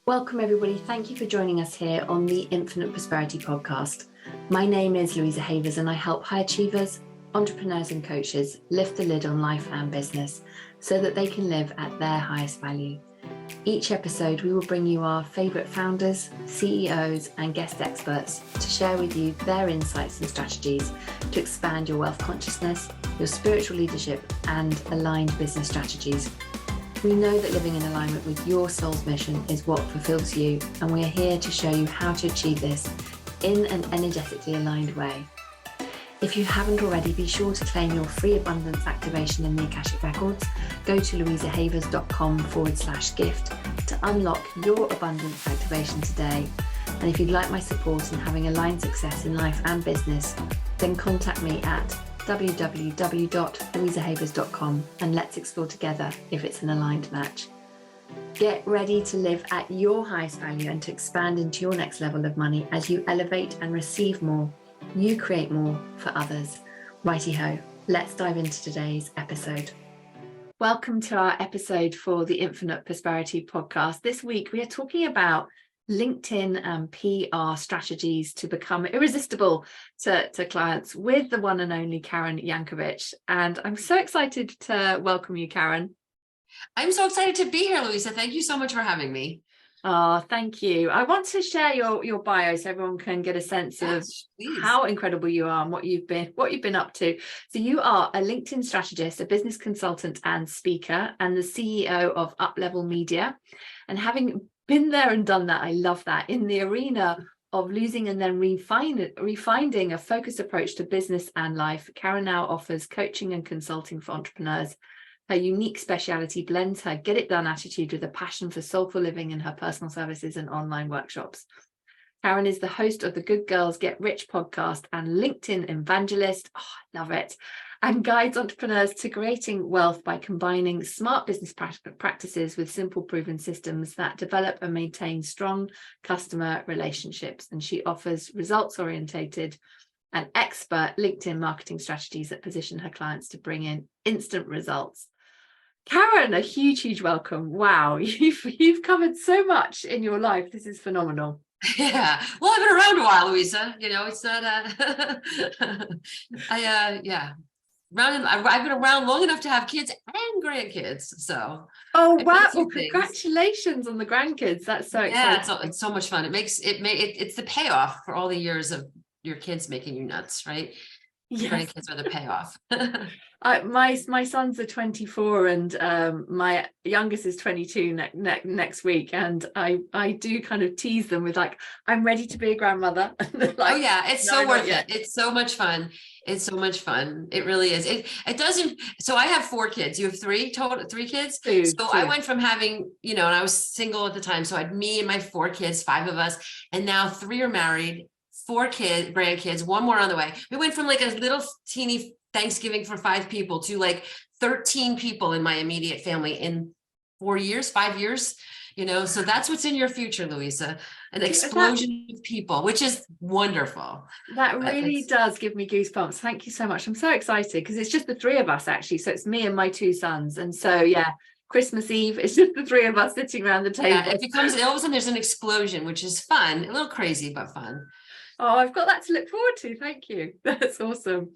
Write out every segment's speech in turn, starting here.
Welcome, everybody. Thank you for joining us here on the Infinite Prosperity Podcast. My name is Louisa and I help high achievers, entrepreneurs and coaches lift the lid on life and business so that they can live at their highest value. Each episode, we will bring you our favourite founders, CEOs and guest experts to share with you their insights and strategies to expand your wealth consciousness, your spiritual leadership and aligned business strategies. We know that living in alignment with your soul's mission is what fulfills you, and we are here to show you how to achieve this in an energetically aligned way. If you haven't already, be sure to claim your free abundance activation in the Akashic Records. Go to louisahavers.com/gift to unlock your abundance activation today. And if you'd like my support in having aligned success in life and business, then contact me at www.louisahavers.com and let's explore together if it's an aligned match. Get ready to live at your highest value and to expand into your next level of money as you elevate and receive more. You create more for others. Righty-ho, let's dive into today's episode. Welcome to our episode for the Infinite Prosperity Podcast. This week we are talking about LinkedIn and PR strategies to become irresistible to clients with the one and only Karen Yankovich. And I'm so excited to welcome you, Karen. I'm so excited to be here, Louisa. Thank you so much for having me. Oh, thank you. I want to share your bio so everyone can get a sense of how incredible you are and what you've been up to. So you are a LinkedIn strategist, a business consultant and speaker, and the CEO of Up Level Media. And having been there and done that, I love that, in the arena of losing and then refinding a focused approach to business and life, Karen now offers coaching and consulting for entrepreneurs. Her unique speciality blends her get it done attitude with a passion for soulful living in her personal services and online workshops. Karen is the host of the Good Girls Get Rich podcast and LinkedIn evangelist. Oh, I love it. And guides entrepreneurs to creating wealth by combining smart business practices with simple proven systems that develop and maintain strong customer relationships. And she offers results-oriented and expert LinkedIn marketing strategies that position her clients to bring in instant results. Karen, a huge welcome. Wow, you've covered so much in your life. This is phenomenal. Yeah, well, I've been around a while, Louisa. You know, it's not I've been around long enough to have kids and grandkids. So oh wow, well, congratulations on the grandkids. That's so exciting. Yeah, it's so much fun. It's the payoff for all the years of your kids making you nuts, right? Yes. Grandkids are the payoff. My sons are 24 and my youngest is 22 next week, and I do kind of tease them with like, I'm ready to be a grandmother. Like, oh yeah, it's so worth it. It's so much fun. It's so much fun. It really is. It doesn't. So I have 4 kids. You have 3 kids. Two. I went from having, and I was single at the time. So I had me and my 4 kids, 5 of us, and now 3 are married. 4 grandkids, 1 more on the way. We went from like a little teeny Thanksgiving for 5 people to like 13 people in my immediate family in 5 years, so that's what's in your future, Louisa, an explosion of people, which is wonderful. That really does give me goosebumps. Thank you so much. I'm so excited because it's just the 3 of us actually. So it's me and my 2 sons. And so, yeah, Christmas Eve, it's just the 3 of us sitting around the table. Yeah, it becomes, all of a sudden there's an explosion, which is fun, a little crazy, but fun. Oh, I've got that to look forward to. Thank you. That's awesome.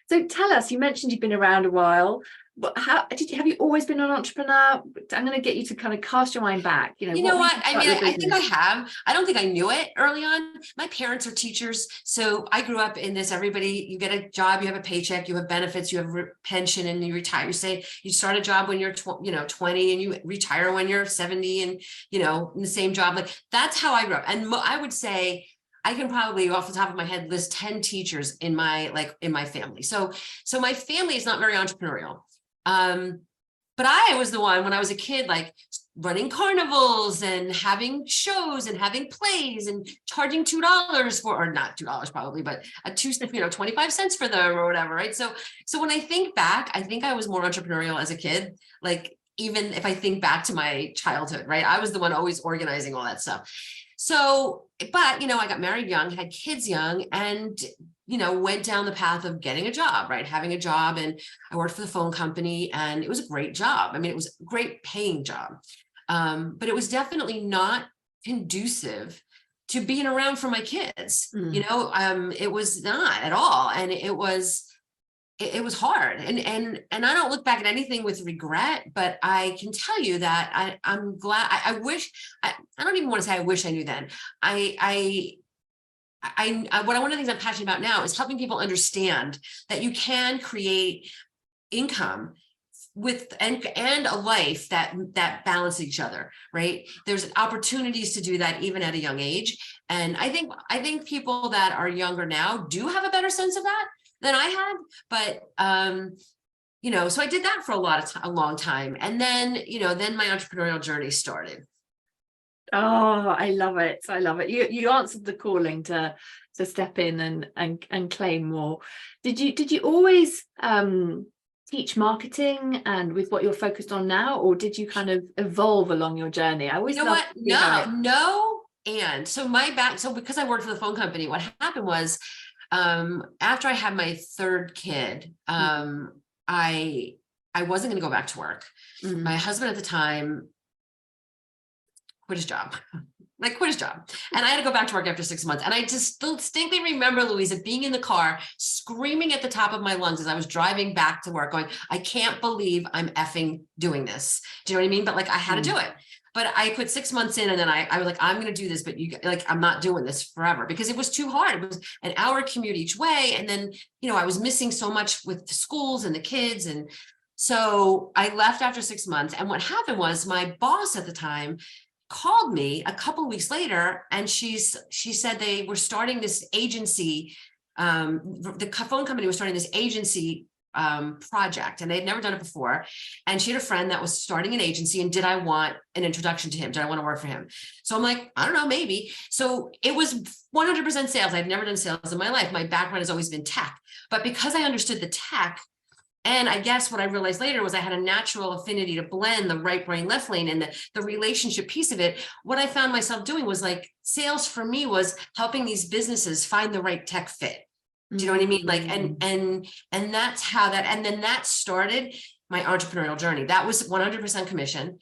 So tell us, you mentioned you've been around a while, but have you always been an entrepreneur? I'm going to get you to kind of cast your mind back. You know what? I mean, I think I have. I don't think I knew it early on. My parents are teachers. So I grew up in this, you get a job, you have a paycheck, you have benefits, you have pension, and you retire. You say you start a job when you're 20 and you retire when you're 70 and, in the same job. Like that's how I grew up. And I would say, I can probably off the top of my head list 10 teachers in my family. So my family is not very entrepreneurial. But I was the one when I was a kid, like running carnivals and having shows and having plays and charging $2 for, or not $2 probably, but 25 cents for them or whatever. Right. So when I think back, I think I was more entrepreneurial as a kid. Like, even if I think back to my childhood, right, I was the one always organizing all that stuff. So, but, I got married young, had kids young, and, went down the path of getting a job, right? Having a job. And I worked for the phone company, and it was a great job. I mean, it was a great paying job. But it was definitely not conducive to being around for my kids. You know, it was not at all. And it was hard. And I don't look back at anything with regret, but I can tell you that I'm glad. I wish, I don't even want to say I wish I knew then. One of the things I'm passionate about now is helping people understand that you can create income with and a life that balance each other, right? There's opportunities to do that even at a young age. And I think people that are younger now do have a better sense of that than I had. But you know, so I did that for a long time. And then, you know, then my entrepreneurial journey started. Oh, I love it. I love it. You answered the calling to step in and claim more. Did you always teach marketing and with what you're focused on now, or did you kind of evolve along your journey? I always, you know what? No. And so because I worked for the phone company, what happened was, after I had my third kid, I wasn't going to go back to work. My husband at the time quit his job. And I had to go back to work after 6 months. And I just distinctly remember, Louisa, being in the car, screaming at the top of my lungs as I was driving back to work, going, I can't believe I'm effing doing this. Do you know what I mean? But like, I had to do it. But I quit 6 months in, and then I was like, I'm going to do this, but I'm not doing this forever, because it was too hard. It was an hour commute each way. And then, you know, I was missing so much with the schools and the kids. And so I left after 6 months. And what happened was, my boss at the time called me a couple of weeks later, and she said they were starting this agency. The phone company was starting this agency project, and they had never done it before. And she had a friend that was starting an agency, and did I want an introduction to him? Did I want to work for him? So I'm like, I don't know, maybe. So it was 100% sales. I've never done sales in my life. My background has always been tech, but because I understood the tech, and I guess what I realized later was I had a natural affinity to blend the right brain, left lane, and the relationship piece of it. What I found myself doing was, like, sales for me was helping these businesses find the right tech fit. Do you know what I mean? Like, and that's how that, and then that started my entrepreneurial journey. That was 100% commission.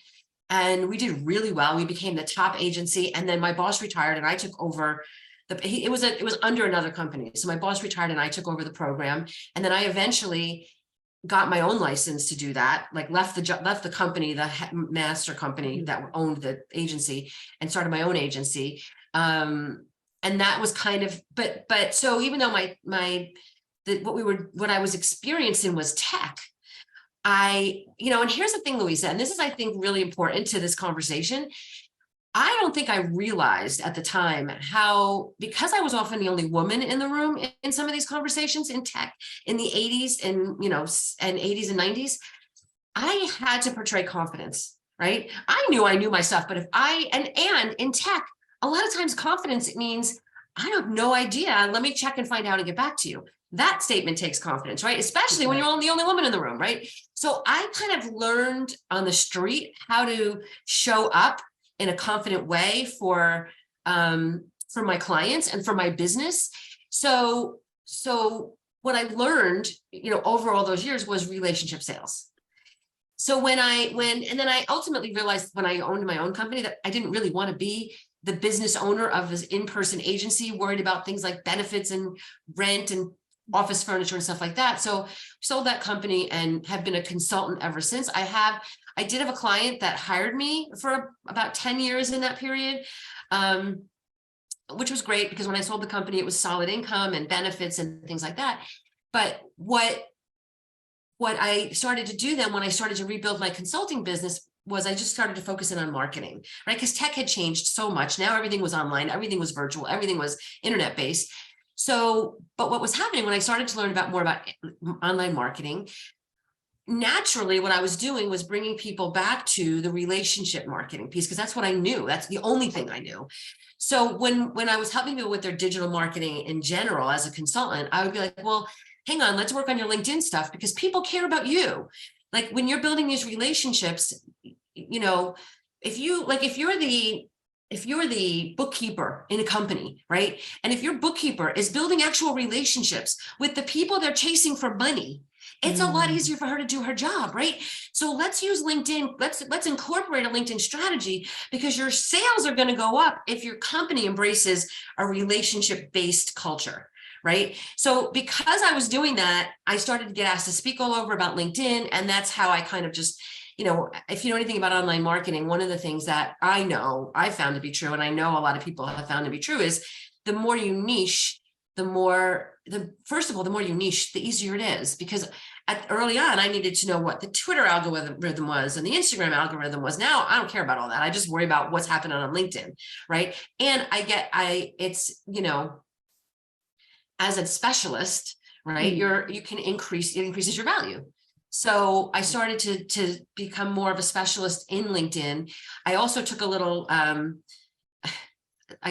And we did really well. We became the top agency. And then my boss retired, and I took over it was under another company. So my boss retired, and I took over the program. And then I eventually got my own license to do that, like left the company, the master company that owned the agency, and started my own agency. And that was kind of, but so even though what I was experiencing was tech, you know, and here's the thing, Louisa, and this is, I think, really important to this conversation. I don't think I realized at the time how, because I was often the only woman in the room in some of these conversations in tech in the 80s and, you know, and 80s and 90s, I had to portray confidence, right? I knew my stuff, but if and in tech, a lot of times confidence means, I have no idea. Let me check and find out and get back to you. That statement takes confidence, right? Especially when you're the only woman in the room, right? So I kind of learned on the street how to show up in a confident way for my clients and for my business. So what I learned, you know, over all those years was relationship sales. So and then I ultimately realized when I owned my own company that I didn't really want to be the business owner of this in-person agency, worried about things like benefits and rent and office furniture and stuff like that. So sold that company and have been a consultant ever since. I did have a client that hired me for about 10 years in that period, which was great because when I sold the company, it was solid income and benefits and things like that. But what I started to do then when I started to rebuild my consulting business was I just started to focus in on marketing, right? Because tech had changed so much. Now everything was online, everything was virtual, everything was internet based. So, but what was happening when I started to learn more about online marketing, naturally what I was doing was bringing people back to the relationship marketing piece, because that's what I knew. That's the only thing I knew. So when I was helping people with their digital marketing in general as a consultant, I would be like, well, hang on, let's work on your LinkedIn stuff because people care about you. Like when you're building these relationships, you know, if you're the bookkeeper in a company, right? And if your bookkeeper is building actual relationships with the people they're chasing for money, it's a lot easier for her to do her job, right? So let's use LinkedIn. Let's incorporate a LinkedIn strategy, because your sales are going to go up if your company embraces a relationship-based culture, right? So because I was doing that, I started to get asked to speak all over about LinkedIn. And that's how I kind of just, if you know anything about online marketing, one of the things that I know I found to be true, and I know a lot of people have found to be true, is the more you niche, the more you niche, the easier it is. Because early on, I needed to know what the Twitter algorithm was and the Instagram algorithm was. Now I don't care about all that. I just worry about what's happening on LinkedIn, right? And it's as a specialist, right? It increases your value. So I started to become more of a specialist in LinkedIn. I also took a little, I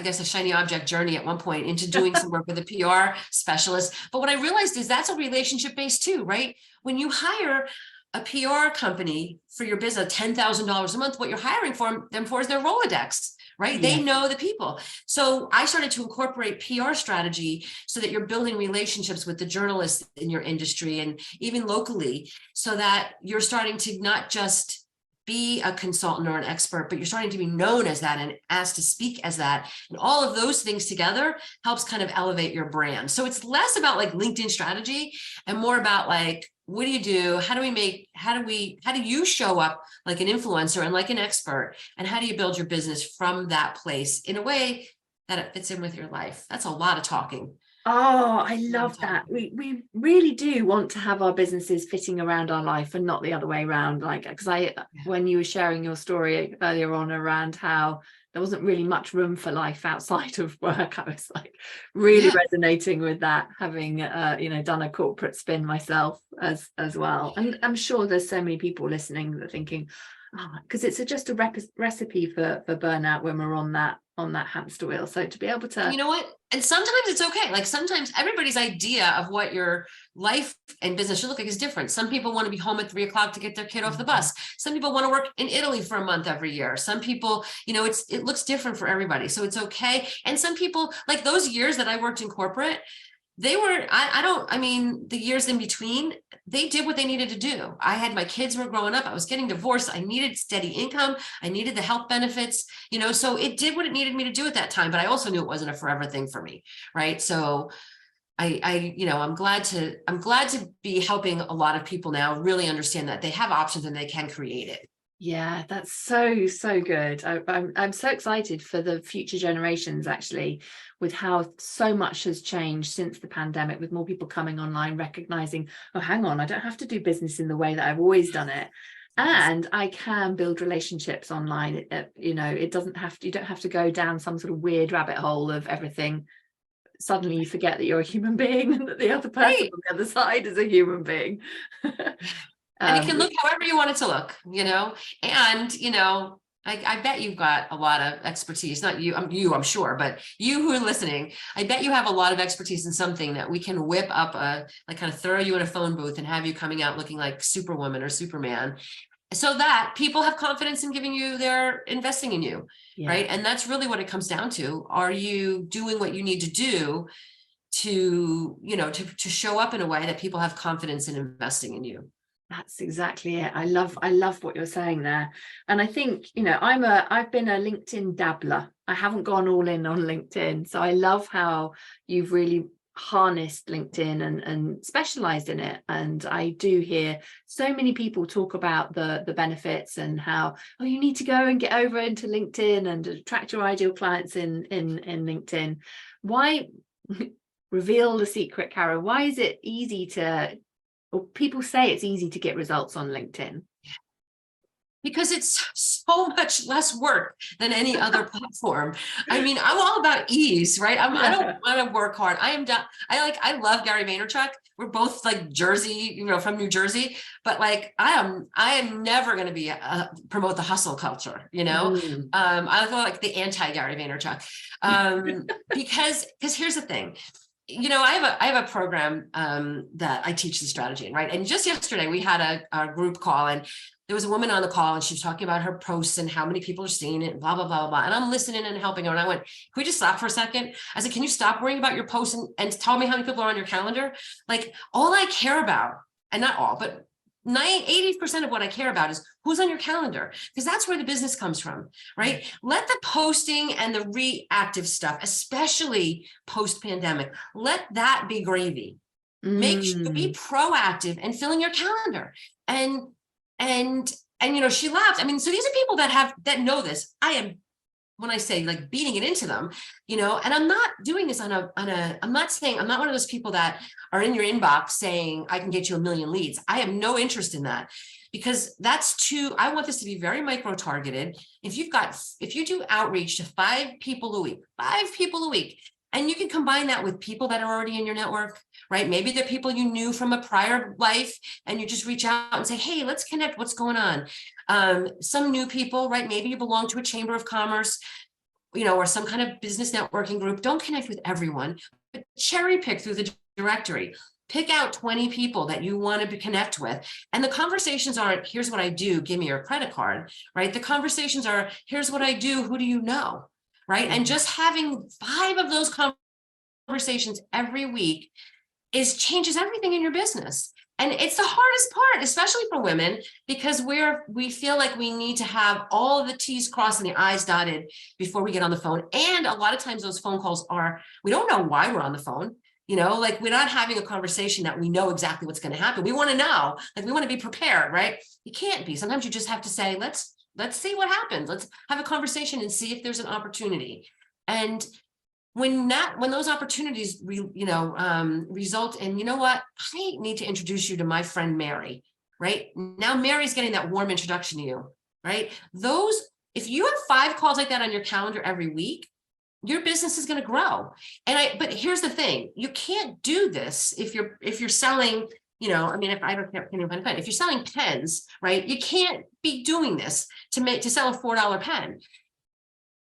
guess, a shiny object journey at one point into doing some work with a PR specialist. But what I realized is that's a relationship based too, right? When you hire a PR company for your business, $10,000 a month, what you're hiring them for is their Rolodex, right? Yeah. They know the people. So I started to incorporate PR strategy so that you're building relationships with the journalists in your industry and even locally, so that you're starting to not just be a consultant or an expert, but you're starting to be known as that and asked to speak as that. And all of those things together helps kind of elevate your brand. So it's less about like LinkedIn strategy and more about like, what do you do? How do you show up like an influencer and like an expert? And how do you build your business from that place in a way that it fits in with your life? That's a lot of talking. Oh, I love that. We really do want to have our businesses fitting around our life and not the other way around. Like, because when you were sharing your story earlier on around how there wasn't really much room for life outside of work, I was like really resonating with that, having done a corporate spin myself as well. And I'm sure there's so many people listening that are thinking, because it's just a recipe for burnout when we're on that hamster wheel. So to be able to, you know what, and sometimes it's okay. Like sometimes everybody's idea of what your life and business should look like is different. Some people want to be home at 3 o'clock to get their kid off the bus. Some people want to work in Italy for a month every year. Some people, it looks different for everybody. So it's okay. And some people, like those years that I worked in corporate, they were, the years in between, they did what they needed to do. My kids were growing up. I was getting divorced. I needed steady income. I needed the health benefits, so it did what it needed me to do at that time. But I also knew it wasn't a forever thing for me. Right. So I'm glad to be helping a lot of people now really understand that they have options and they can create it. Yeah, that's so good. I'm so excited for the future generations, actually, with how so much has changed since the pandemic, with more people coming online, recognizing, oh, hang on, I don't have to do business in the way that I've always done it. And I can build relationships online. You don't have to go down some sort of weird rabbit hole of everything. Suddenly you forget that you're a human being and that the other person on the other side is a human being. And it can look however you want it to look, and, I bet you've got a lot of expertise, not you, I'm sure, but you who are listening, I bet you have a lot of expertise in something that we can whip up kind of throw you in a phone booth and have you coming out looking like Superwoman or Superman, so that people have confidence in investing in you, right? And that's really what it comes down to. Are you doing what you need to do to show up in a way that people have confidence in investing in you? That's exactly it. I love what you're saying there. And I think, I've been a LinkedIn dabbler. I haven't gone all in on LinkedIn. So I love how you've really harnessed LinkedIn and specialized in it. And I do hear so many people talk about the benefits and how, you need to go and get over into LinkedIn and attract your ideal clients in LinkedIn. Why reveal the secret, Cara? Why is it people say it's easy to get results on LinkedIn? Because it's so much less work than any other platform. I'm all about ease, right? I don't want to work hard. I love Gary Vaynerchuk. We're both like Jersey, from New Jersey, but like, I am never going to promote the hustle culture, I like the anti Gary Vaynerchuk, because here's the thing. I have a program that I teach the strategy in, right? And just yesterday we had a group call, and there was a woman on the call, and she was talking about her posts and how many people are seeing it and blah, blah, blah, blah. And I'm listening and helping her. And I went, can we just stop for a second? I said, can you stop worrying about your posts and tell me how many people are on your calendar? Like, all I care about and not all, but 80% of what I care about is who's on your calendar, because that's where the business comes from, right? Let the posting and the reactive stuff, especially post-pandemic, let that be gravy. Make sure, be proactive and fill in your calendar. And she laughed. I mean, so these are people that know this. I am, when I say like beating it into them, and I'm not doing this I'm not one of those people that are in your inbox saying, I can get you 1 million leads. I have no interest in that, because I want this to be very micro-targeted. If you do outreach to 5 people a week, and you can combine that with people that are already in your network, right? Maybe they're people you knew from a prior life, and you just reach out and say, hey, let's connect. What's going on? Some new people, right? Maybe you belong to a chamber of commerce, or some kind of business networking group. Don't connect with everyone, but cherry pick through the directory. Pick out 20 people that you want to connect with. And the conversations aren't, here's what I do, give me your credit card, right? The conversations are, here's what I do, who do you know? Right. And just having 5 of those conversations every week changes everything in your business. And it's the hardest part, especially for women, because we feel like we need to have all of the T's crossed and the I's dotted before we get on the phone. And a lot of times those phone calls we don't know why we're on the phone. Like we're not having a conversation that we know exactly what's going to happen. We want to know, like we want to be prepared, right? You can't be. Sometimes you just have to say, let's see what happens. Let's have a conversation and see if there's an opportunity. And when those opportunities, result in, I need to introduce you to my friend, Mary, right? Now Mary's getting that warm introduction to you, right? If you have 5 calls like that on your calendar every week, your business is going to grow. But here's the thing, you can't do this if you're selling, if you're selling pens, right, you can't be doing this to sell a $4 pen,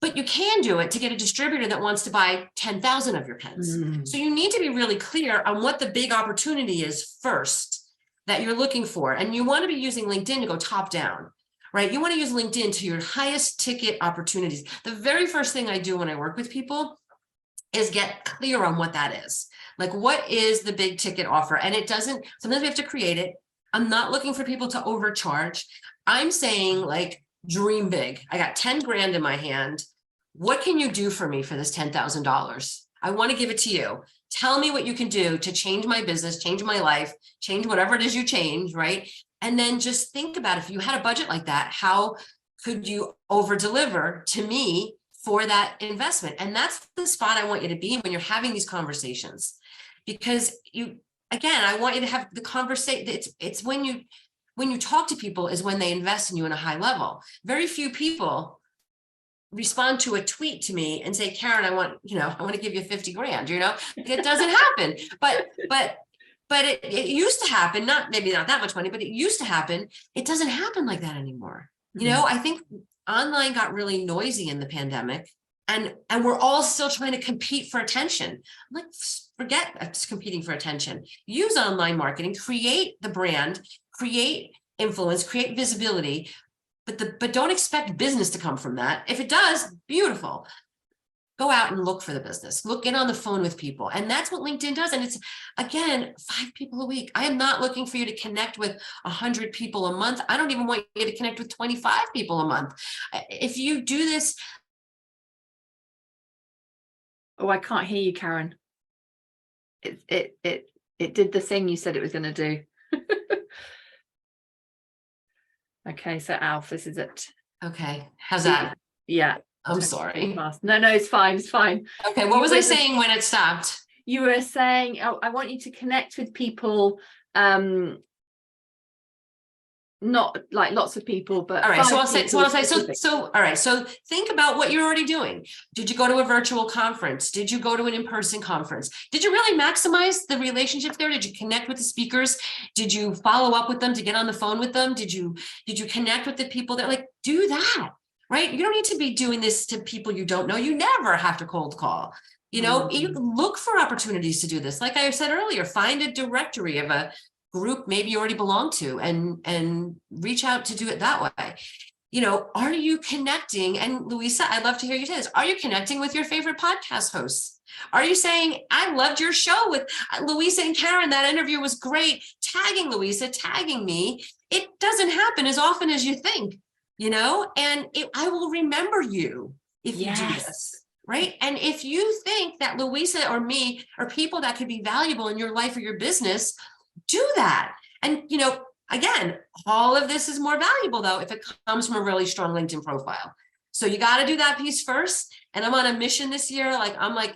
but you can do it to get a distributor that wants to buy 10,000 of your pens. So you need to be really clear on what the big opportunity is first that you're looking for. And you want to be using LinkedIn to go top down, right? You want to use LinkedIn to your highest ticket opportunities. The very first thing I do when I work with people is get clear on what that is. Like, what is the big ticket offer? And sometimes we have to create it. I'm not looking for people to overcharge. I'm saying, like, dream big. I got 10 grand in my hand. What can you do for me for this $10,000? I want to give it to you. Tell me what you can do to change my business, change my life, change whatever it is you change, right? And then just think about, if you had a budget like that, how could you over deliver to me for that investment? And that's the spot I want you to be when you're having these conversations, because I want you to have the conversation. It's when you talk to people is when they invest in you in a high level. Very few people respond to a tweet to me and say, Karen, I want to give you 50 grand, it doesn't happen. But it used to happen, maybe not that much money, but it used to happen. It doesn't happen like that anymore. I think online got really noisy in the pandemic, and we're all still trying to compete for attention. I'm like, forget competing for attention. Use online marketing, create the brand, create influence, create visibility, but don't expect business to come from that. If it does, beautiful. Go out and look for the business. Get on the phone with people. And that's what LinkedIn does. And it's, again, 5 people a week. I am not looking for you to connect with 100 people a month. I don't even want you to connect with 25 people a month. If you do this. Oh, I can't hear you, Karen. It did the thing you said it was going to do. Okay, so Alf, this is it. Okay, how's that? Yeah. I'm sorry. No, it's fine. It's fine. Okay, what was I saying when it stopped? You were saying, I want you to connect with people, not like lots of people, but all right. So all right. So think about what you're already doing. Did you go to a virtual conference? Did you go to an in-person conference? Did you really maximize the relationships there? Did you connect with the speakers? Did you follow up with them to get on the phone with them? Did you connect with the people that, like, do that? Right? You don't need to be doing this to people you don't know. You never have to cold call. You look for opportunities to do this. Like I said earlier, find a directory of a group maybe you already belong to and reach out to do it that way. are you connecting? And Louisa, I'd love to hear you say this. Are you connecting with your favorite podcast hosts? Are you saying, I loved your show with Louisa and Karen, that interview was great, tagging Louisa, tagging me? It doesn't happen as often as you think, and I will remember you if you do this, right? And if you think that Louisa or me are people that could be valuable in your life or your business, do that. And, again, all of this is more valuable though if it comes from a really strong LinkedIn profile. So you got to do that piece first. And I'm on a mission this year.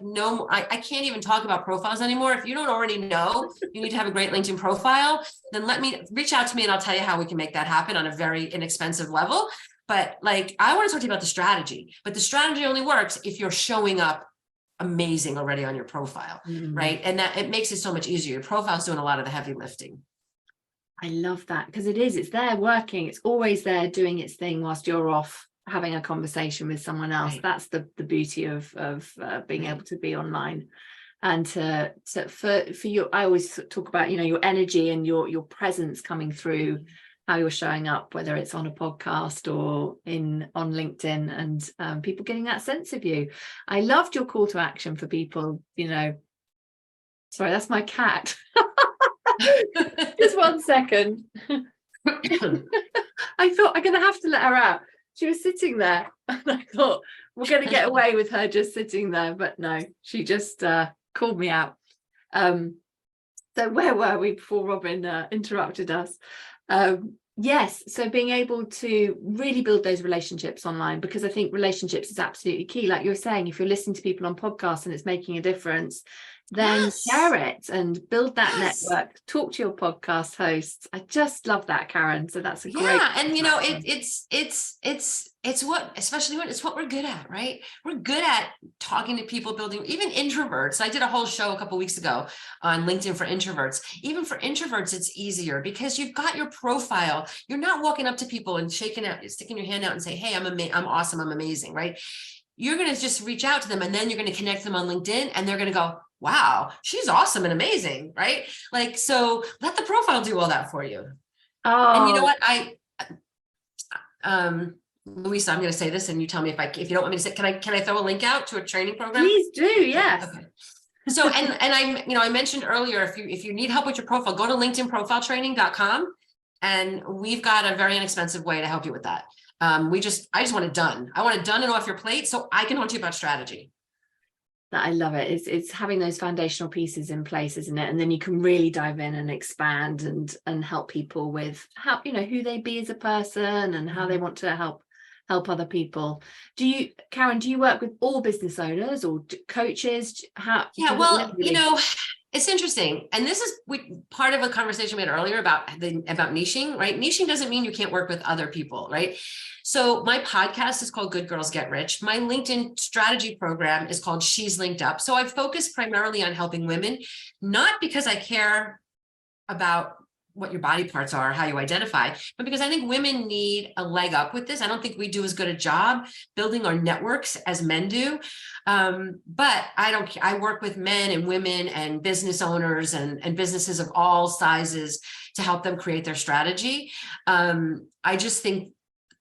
No, I can't even talk about profiles anymore. If you don't already know you need to have a great LinkedIn profile, then reach out to me and I'll tell you how we can make that happen on a very inexpensive level. But I want to talk to you about the strategy, but the strategy only works if you're showing up amazing already on your profile, right? And that it makes it so much easier. Your profile's doing a lot of the heavy lifting. I love that, because it's there working. It's always there doing its thing whilst you're off having a conversation with someone else. Right. That's the beauty of being able to be online, and for you. I always talk about your energy and your presence coming through, how you're showing up, whether it's on a podcast or on LinkedIn, and people getting that sense of you. I loved your call to action for people. Sorry, that's my cat. Just 1 second. I thought I'm gonna have to let her out. She was sitting there and I thought we're going to get away with her just sitting there, but no, she just called me out. So where were we before Robin interrupted us? Yes, so being able to really build those relationships online, because I think relationships is absolutely key. Like you're saying, if you're listening to people on podcasts and it's making a difference, then share it and build that network. Talk to your podcast hosts. I just love that, Karen. So that's a great. And it's what we're good at, right? We're good at talking to people, building, even introverts. I did a whole show a couple of weeks ago on LinkedIn for introverts. Even for introverts, it's easier because you've got your profile. You're not walking up to people and sticking your hand out and say, hey, I'm awesome, I'm amazing, right? You're going to just reach out to them, and then you're going to connect them on LinkedIn, and they're going to go, wow, she's awesome and amazing, right? So let the profile do all that for you. Oh. And you know what? Louisa, I'm going to say this, and you tell me if you don't want me to say, can I throw a link out to a training program? Please do. Yes. Okay. So, and I mentioned earlier, if you need help with your profile, go to linkedinprofiletraining.com, and we've got a very inexpensive way to help you with that. I just want it done. I want it done and off your plate so I can talk to you about strategy. I love it. It's having those foundational pieces in place, isn't it? And then you can really dive in and expand and help people with how, who they be as a person and how they want to help other people. Karen, do you work with all business owners or coaches? It's interesting. And this is part of a conversation we had earlier about niching, right? Niching doesn't mean you can't work with other people, right? So my podcast is called Good Girls Get Rich. My LinkedIn strategy program is called She's Linked Up. So I focus primarily on helping women, not because I care about what your body parts are, how you identify, but because I think women need a leg up with this. I don't think we do as good a job building our networks as men do. But I work with men and women and business owners and businesses of all sizes to help them create their strategy. I just think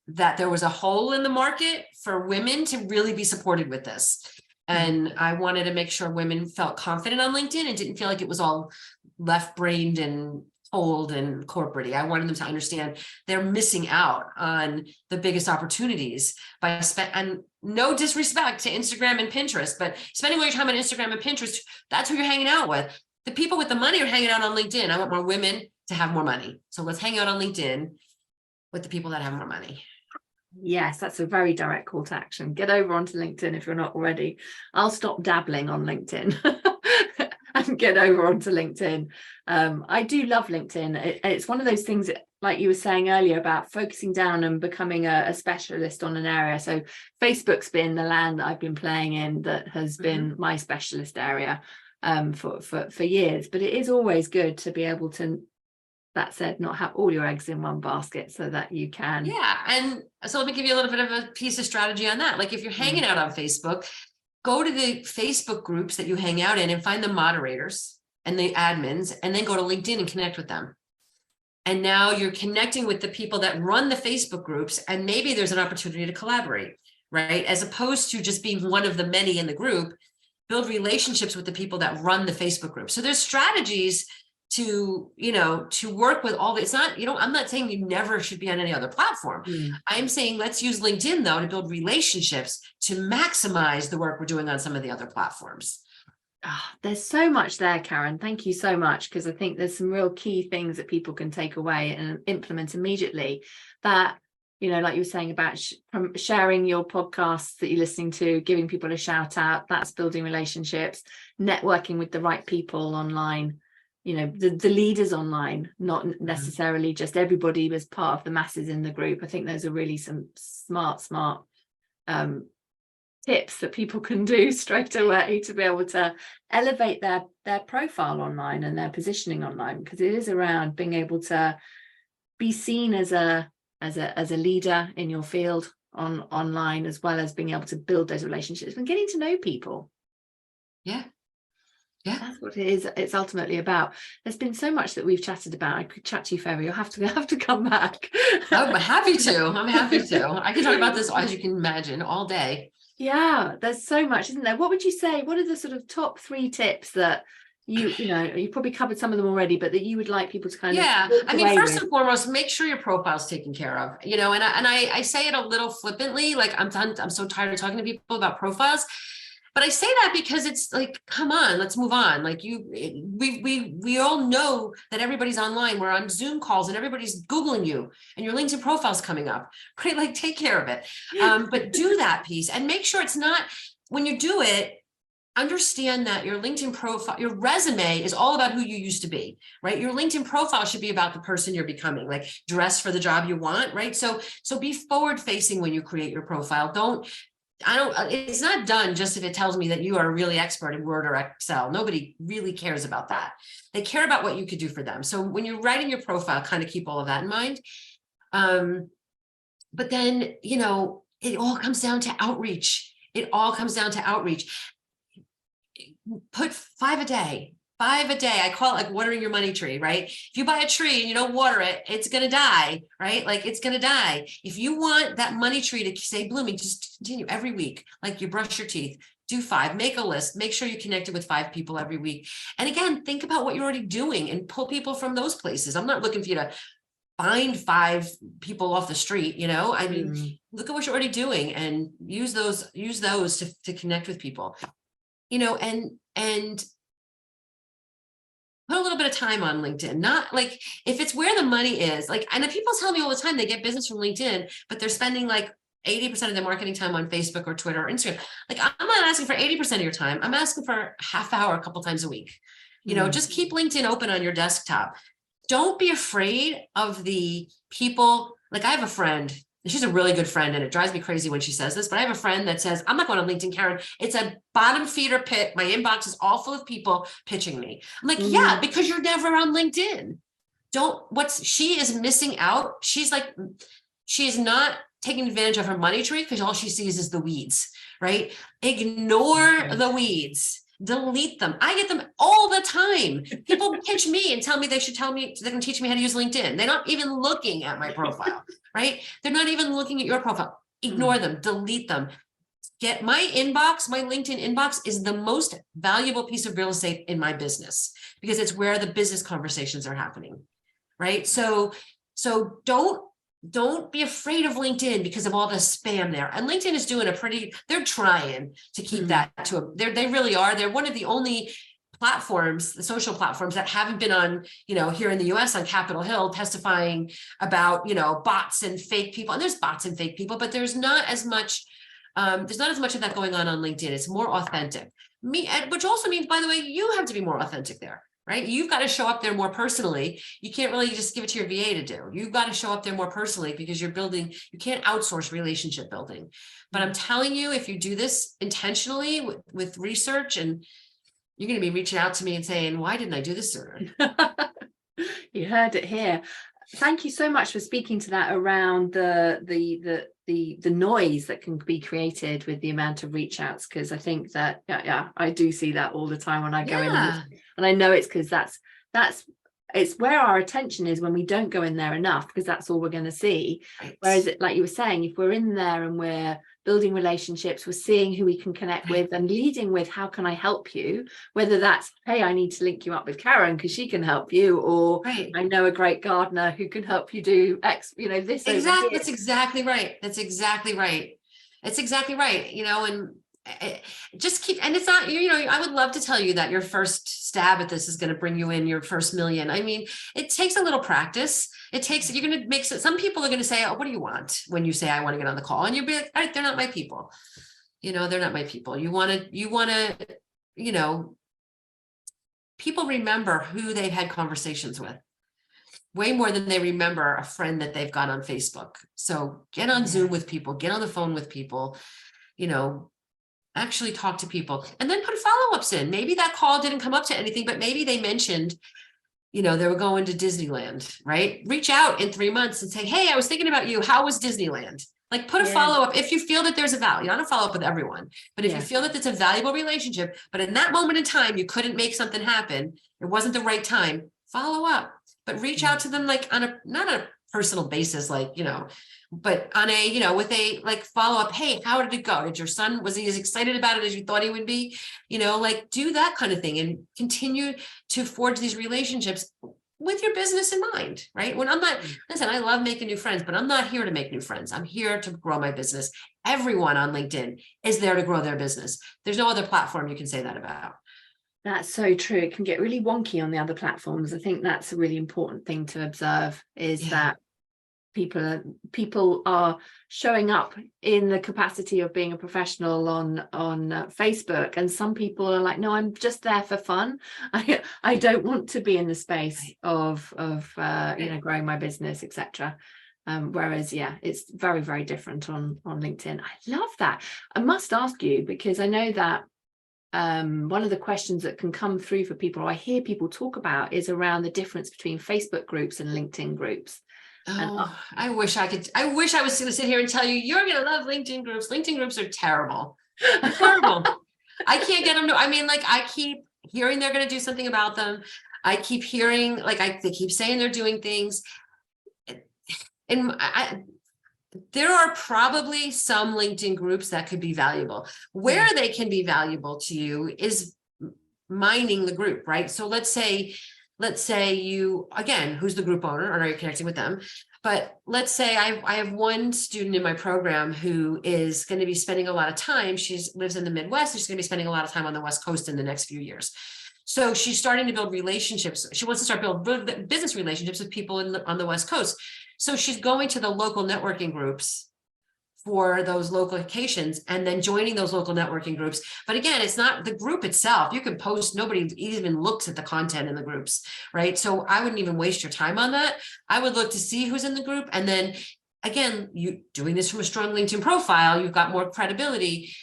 that there was a hole in the market for women to really be supported with this. And I wanted to make sure women felt confident on LinkedIn and didn't feel like it was all left-brained and old and corporate-y. I wanted them to understand they're missing out on the biggest opportunities and no disrespect to Instagram and Pinterest, but spending all your time on Instagram and Pinterest, that's who you're hanging out with. The people with the money are hanging out on LinkedIn. I want more women to have more money. So let's hang out on LinkedIn with the people that have more money. Yes, that's a very direct call to action. Get over onto LinkedIn if you're not already. I'll stop dabbling on LinkedIn and get over onto LinkedIn. I do love LinkedIn. It's one of those things that, like you were saying earlier, about focusing down and becoming a specialist on an area. So Facebook's been the land that I've been playing in that has been my specialist area for years. But it is always good to be able to, that said, not have all your eggs in one basket so that you can. Yeah. And so let me give you a little bit of a piece of strategy on that. Like if you're hanging out on Facebook, go to the Facebook groups that you hang out in and find the moderators and the admins, and then go to LinkedIn and connect with them. And now you're connecting with the people that run the Facebook groups, and maybe there's an opportunity to collaborate, right? As opposed to just being one of the many in the group, build relationships with the people that run the Facebook group. So there's strategies to, to work with all the, it's not, I'm not saying you never should be on any other platform. I'm saying let's use LinkedIn though to build relationships to maximize the work we're doing on some of the other platforms. There's so much there, Karen. Thank you so much, because I think there's some real key things that people can take away and implement immediately. That, like you were saying about sharing your podcasts that you're listening to, giving people a shout out, that's building relationships, networking with the right people online, the leaders online, not necessarily just everybody as part of the masses in the group. I think those are really some smart tips that people can do straight away to be able to elevate their profile online and their positioning online, because it is around being able to be seen as a leader in your field online, as well as being able to build those relationships and getting to know people. Yeah, that's what it is. It's ultimately about. There's been so much that we've chatted about. I could chat to you forever. You'll have to come back. I'm happy to. I can talk about this, as you can imagine, all day. Yeah, there's so much, isn't there? What would you say? What are the sort of top 3 tips that you probably covered some of them already, but that you would like people to kind of I mean, first and foremost, make sure your profile's taken care of, and I say it a little flippantly, like I'm so tired of talking to people about profiles, but I say that because it's like, come on, let's move on. Like we all know that everybody's online. We're on Zoom calls and everybody's Googling you and your LinkedIn profile's coming up. Great, like take care of it. But do that piece and make sure it's not, when you do it, understand that your LinkedIn profile, your resume is all about who you used to be, right? Your LinkedIn profile should be about the person you're becoming, like dress for the job you want, right? So be forward facing when you create your profile. It's not done just if it tells me that you are really expert in Word or Excel. Nobody really cares about that. They care about what you could do for them. So when you're writing your profile, kind of keep all of that in mind. But then, it all comes down to outreach. Put 5 a day. I call it like watering your money tree, right? If you buy a tree and you don't water it, it's going to die, right? Like it's going to die. If you want that money tree to stay blooming, just continue every week. Like you brush your teeth, do 5, make a list, make sure you connected with 5 people every week. And again, think about what you're already doing and pull people from those places. I'm not looking for you to find 5 people off the street, look at what you're already doing and use those to connect with people, and put a little bit of time on LinkedIn. Not like if it's where the money is, like, and people tell me all the time they get business from LinkedIn, but they're spending like 80% of their marketing time on Facebook or Twitter or Instagram. Like, I'm not asking for 80% of your time. I'm asking for half hour, a couple times a week. Just keep LinkedIn open on your desktop. Don't be afraid of the people. Like I have a friend, and she's a really good friend, and it drives me crazy when she says this, but I have a friend that says, I'm not going on LinkedIn, Karen. It's a bottom feeder pit. My inbox is all full of people pitching me. I'm like, yeah, because you're never on LinkedIn. She is missing out. She is not taking advantage of her money tree because all she sees is the weeds, right? Ignore the weeds. Delete them. I get them all the time. People pitch me and tell me they can teach me how to use LinkedIn. They're not even looking at my profile, right? They're not even looking at your profile. Ignore them, delete them. Get my inbox, my LinkedIn inbox is the most valuable piece of real estate in my business because it's where the business conversations are happening, right? So don't be afraid of LinkedIn because of all the spam there. And LinkedIn is doing they're trying to keep that they really are. They're one of the only platforms, the social platforms that haven't been on, here in the US on Capitol Hill testifying about, bots and fake people. And there's bots and fake people, but there's not as much of that going on LinkedIn. It's more authentic. Which also means, by the way, you have to be more authentic there. Right? You've got to show up there more personally. You can't really just give it to your VA to do. You've got to show up there more personally because you can't outsource relationship building. But I'm telling you, if you do this intentionally with research, and you're going to be reaching out to me and saying, why didn't I do this sooner? You heard it here. Thank you so much for speaking to that around the noise that can be created with the amount of reach outs, because I think that I do see that all the time when I go in, and I know it's because that's it's where our attention is when we don't go in there enough, because that's all we're going to see. Right. Whereas, like you were saying, if we're in there and we're building relationships, we're seeing who we can connect with and leading with, how can I help you? Whether that's, hey, I need to link you up with Karen because she can help you, or I know a great gardener who can help you do X, you know, this. Exactly. That's exactly right. That's exactly right. It's exactly right. You know, and just keep, and it's not, you know, I would love to tell you that your first stab at this is going to bring you in your first million. I mean, it takes a little practice. It takes, you're going to make some people are going to say, oh, what do you want when you say I want to get on the call? And you'll be like, all right, they're not my people. You know, they're not my people. You want to, you know, people remember who they've had conversations with way more than they remember a friend that they've got on Facebook. So get on Zoom with people, get on the phone with people, you know, actually talk to people, and then put follow-ups in. Maybe that call didn't come up to anything, but maybe they mentioned, you know, they were going to Disneyland, right? Reach out in 3 months and say, hey, I was thinking about you. How was Disneyland? Like, put a follow-up if you feel that there's a value. You don't follow up with everyone, but if you feel that it's a valuable relationship, but in that moment in time, you couldn't make something happen, it wasn't the right time, follow up, but reach out to them like on a, not on a personal basis, like, you know, but on a, you know, with a like follow up, hey, how did it go? Did your son, was he as excited about it as you thought he would be? You know, like do that kind of thing and continue to forge these relationships with your business in mind, right? When I'm not, listen, I love making new friends, but I'm not here to make new friends. I'm here to grow my business. Everyone on LinkedIn is there to grow their business. There's no other platform you can say that about. That's so true. It can get really wonky on the other platforms. I think that's a really important thing to observe, is that people are showing up in the capacity of being a professional on Facebook, and some people are like, no, I'm just there for fun. I don't want to be in the space of you know, growing my business, etc. Whereas it's very, very different on LinkedIn. I love that. I must ask you, because I know that one of the questions that can come through for people, or I hear people talk about, is around the difference between Facebook groups and LinkedIn groups. Oh, I wish I could. I wish I was going to sit here and tell you, you're going to love LinkedIn groups. LinkedIn groups are terrible. They're terrible. I can't get them to, I mean, like, I keep hearing they're going to do something about them. I keep hearing, like, they keep saying they're doing things. And there are probably some LinkedIn groups that could be valuable. Where they can be valuable to you is mining the group, right? So let's say you, again, who's the group owner, or are you connecting with them? But let's say I have one student in my program who is going to be spending a lot of time. She lives in the Midwest. She's going to be spending a lot of time on the West Coast in the next few years. So she's starting to build relationships. She wants to start building business relationships with people on the West Coast. So she's going to the local networking groups for those local locations and then joining those local networking groups. But again, it's not the group itself. You can post, nobody even looks at the content in the groups, right? So I wouldn't even waste your time on that. I would look to see who's in the group. And then again, you doing this from a strong LinkedIn profile, you've got more credibility.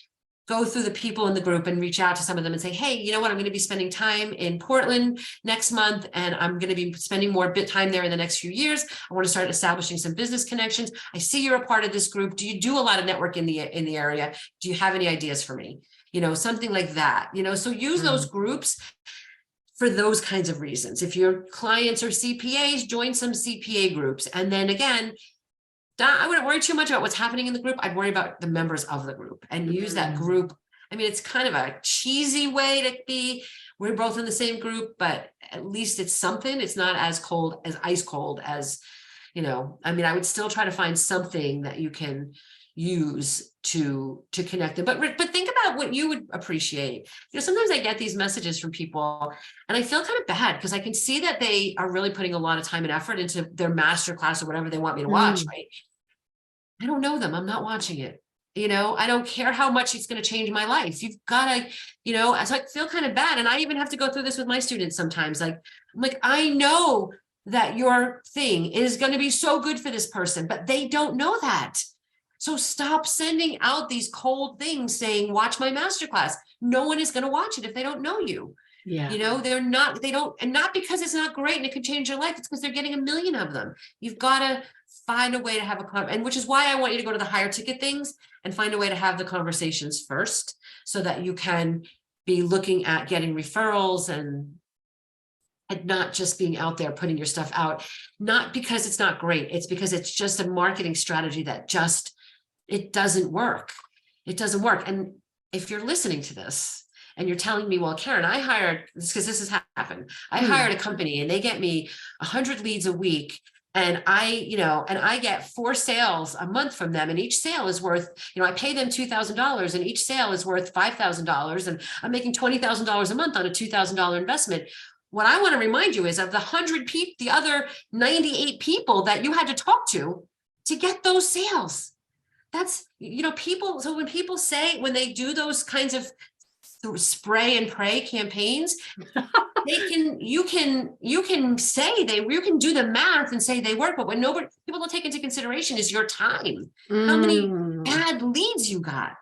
Go through the people in the group and reach out to some of them and say, hey, you know what, I'm going to be spending time in Portland next month, and I'm going to be spending more time there in the next few years. I want to start establishing some business connections. I see you're a part of this group. Do you do a lot of network in the area? Do you have any ideas for me? You know, something like that, you know, so use those groups for those kinds of reasons. If your clients are CPAs, join some CPA groups. And then again, I wouldn't worry too much about what's happening in the group. I'd worry about the members of the group and use that group. I mean, it's kind of a cheesy way to be, we're both in the same group, but at least it's something. It's not as cold, as ice cold as, you know, I mean, I would still try to find something that you can use to connect them. But think about what you would appreciate. You know, sometimes I get these messages from people and I feel kind of bad because I can see that they are really putting a lot of time and effort into their master class or whatever they want me to watch, right? I don't know them. I'm not watching it. You know, I don't care how much it's going to change my life. You've got to, you know, so I feel kind of bad. And I even have to go through this with my students sometimes. Like, I'm like, I know that your thing is going to be so good for this person, but they don't know that. So stop sending out these cold things saying, watch my masterclass. No one is going to watch it if they don't know you. Yeah. You know, and not because it's not great and it could change your life. It's because they're getting a million of them. You've got to find a way to have and which is why I want you to go to the higher ticket things and find a way to have the conversations first so that you can be looking at getting referrals and and not just being out there putting your stuff out, not because it's not great. It's because it's just a marketing strategy that it doesn't work. It doesn't work. And if you're listening to this and you're telling me, well, Karen, I hired this because this has happened. I hired a company and they get me 100 leads a week. And I get 4 sales a month from them. And each sale is worth, I pay them $2,000 and each sale is worth $5,000. And I'm making $20,000 a month on a $2,000 investment. What I want to remind you is of the 100 people, the other 98 people that you had to talk to get those sales. That's, people. So when people say, when they do those kinds of spray and pray campaigns, you can do the math and say they work, but what people don't take into consideration is your time. How many bad leads you got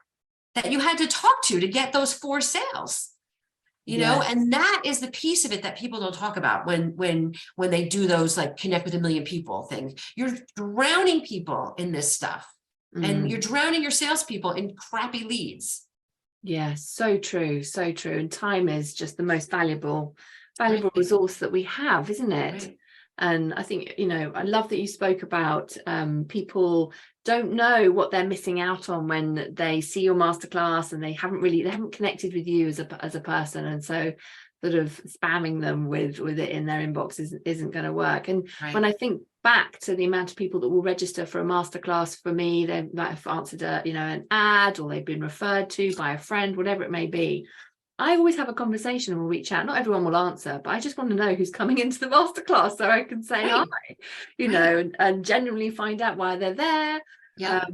that you had to talk to get those 4 sales, and that is the piece of it that people don't talk about when they do those like connect with 1 million people things. You're drowning people in this stuff and you're drowning your salespeople in crappy leads. Yeah, so true, so true. And time is just the most valuable resource that we have, isn't it? Right. And I think, I love that you spoke about people don't know what they're missing out on when they see your masterclass and they haven't connected with you as a person. And so sort of spamming them with it in their inbox isn't going to work. And when I think back to the amount of people that will register for a masterclass for me, they might have answered an ad, or they've been referred to by a friend, whatever it may be. I always have a conversation and we'll reach out. Not everyone will answer, but I just want to know who's coming into the masterclass so I can say hi, and genuinely find out why they're there. Yeah.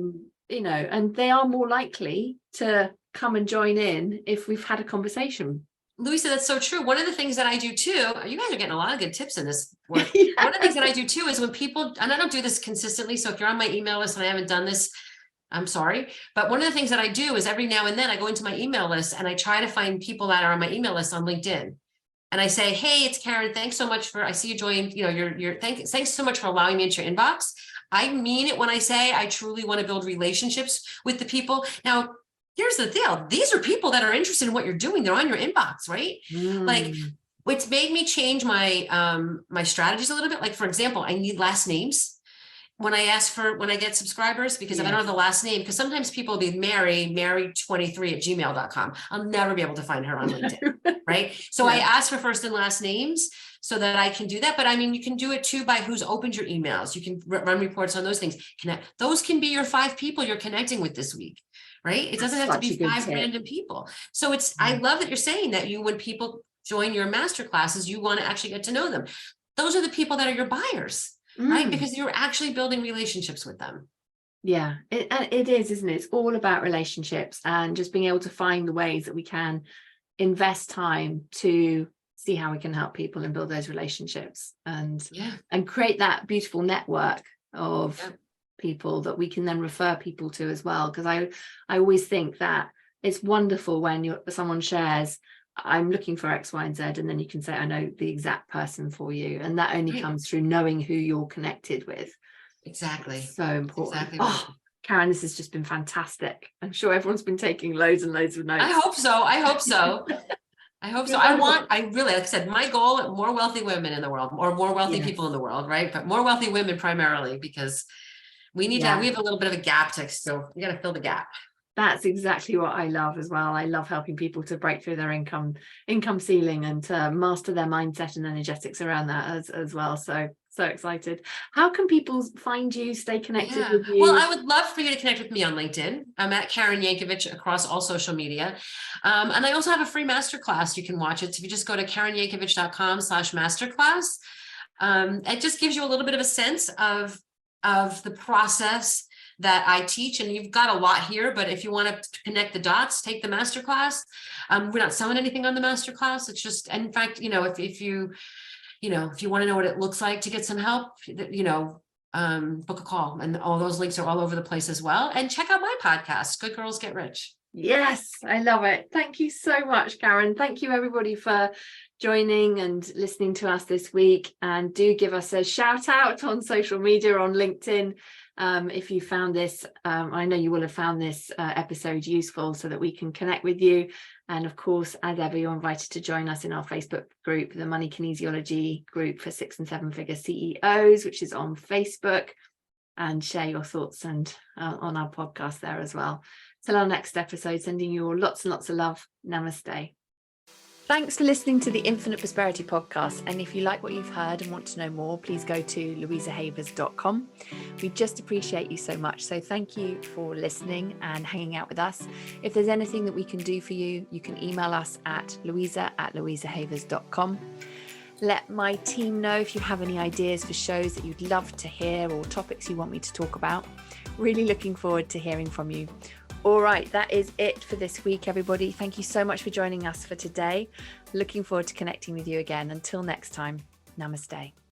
And they are more likely to come and join in if we've had a conversation. Louisa, that's so true. One of the things that I do too, you guys are getting a lot of good tips in this work. Yeah. One of the things that I do too is when people, and I don't do this consistently, so if you're on my email list and I haven't done this, I'm sorry. But one of the things that I do is every now and then I go into my email list and I try to find people that are on my email list on LinkedIn. And I say, hey, it's Karen. Thanks so much I see you joined, thanks so much for allowing me into your inbox. I mean it when I say I truly want to build relationships with the people. Now, here's the deal. These are people that are interested in what you're doing. They're on your inbox, right? Like, it's made me change my my strategies a little bit. Like, for example, I need last names when I get subscribers, because if I don't have the last name, because sometimes people will be mary23@gmail.com. I'll never be able to find her on LinkedIn, right? So I ask for first and last names so that I can do that. But I mean, you can do it too by who's opened your emails. You can run reports on those things. Those can be your 5 people you're connecting with this week, right? It doesn't have to be 5 random people. So I love that you're saying that when people join your master classes, you want to actually get to know them. Those are the people that are your buyers. Right? Because you're actually building relationships with them. Yeah, it is, isn't it? It's all about relationships and just being able to find the ways that we can invest time to see how we can help people and build those relationships and create that beautiful network of people that we can then refer people to as well. Because I always think that it's wonderful when someone shares, I'm looking for X, Y, and Z, and then you can say, I know the exact person for you. And that only comes through knowing who you're connected with. Exactly. It's so important. Exactly. Oh, Karen, this has just been fantastic. I'm sure everyone's been taking loads and loads of notes. I hope so. I really, like I said, my goal, more wealthy women in the world, or more wealthy people in the world, right? But more wealthy women primarily, because we need to, we have a little bit of a gap we got to fill the gap. That's exactly what I love as well. I love helping people to break through their income ceiling and to master their mindset and energetics around that as well. So excited. How can people find you, stay connected with you? Well, I would love for you to connect with me on LinkedIn. I'm at Karen Yankovich across all social media. And I also have a free masterclass. You can watch it. So if you just go to KarenYankovich.com/masterclass, it just gives you a little bit of a sense of the process that I teach. And you've got a lot here, but if you want to connect the dots, take the masterclass. We're not selling anything on the masterclass. It's just, in fact, if you want to know what it looks like to get some help, book a call, and all those links are all over the place as well. And check out my podcast, Good Girls Get Rich. Yes, I love it. Thank you so much, Karen. Thank you everybody for joining and listening to us this week. And do give us a shout out on social media, on LinkedIn. if you found this, I know you will have found this episode useful, so that we can connect with you. And of course, as ever, you're invited to join us in our Facebook group, the Money Kinesiology group for 6 and 7 figure CEOs, which is on Facebook, and share your thoughts and on our podcast there as well. Till our next episode, sending you all lots and lots of love. Namaste. Thanks for listening to the Infinite Prosperity Podcast. And if you like what you've heard and want to know more, please go to louisahavers.com. We just appreciate you so much. So thank you for listening and hanging out with us. If there's anything that we can do for you, you can email us at louisa@louisahavers.com. Let my team know if you have any ideas for shows that you'd love to hear or topics you want me to talk about. Really looking forward to hearing from you. All right, that is it for this week, everybody. Thank you so much for joining us for today. Looking forward to connecting with you again. Until next time, namaste.